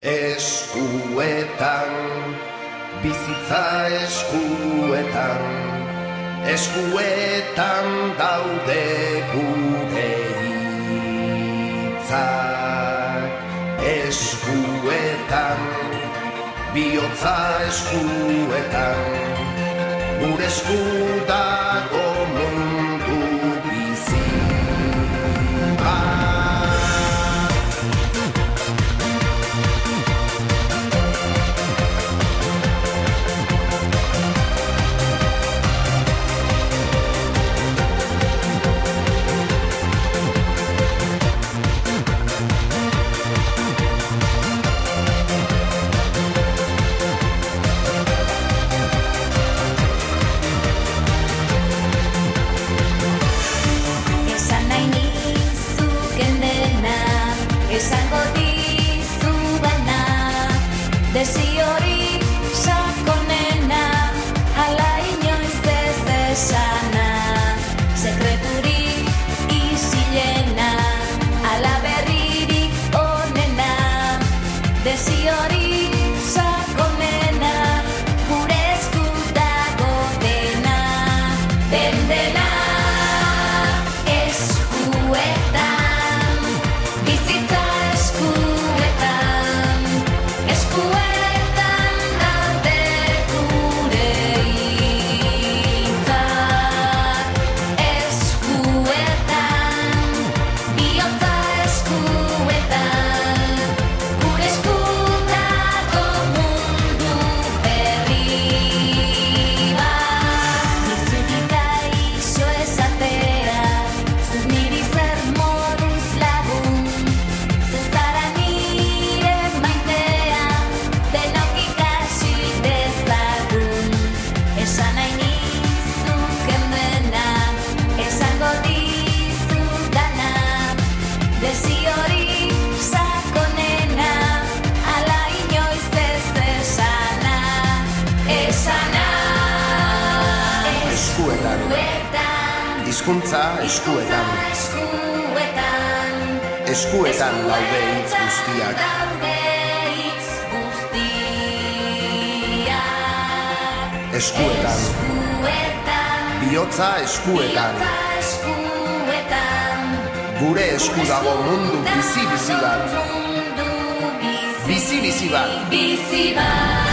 Eskuetan, bizitza eskuetan, eskuetan daude gure hitzak. Eskuetan, bihotza eskuetan, gure esku dago mundu bizi. Esango dizu baina, desiorik sakonena, ala inoiz ez esana, sekreturik isilena, ala berririk onena, desiorik sakonena, gure esku dago dena, dena. Hizkuntza eskuetan, eskuetan daude hitz guztiak. Eskuetan, bihotza eskuetan, gure esku dago mundu bizi-bizi bat. Bizi-bizi bat.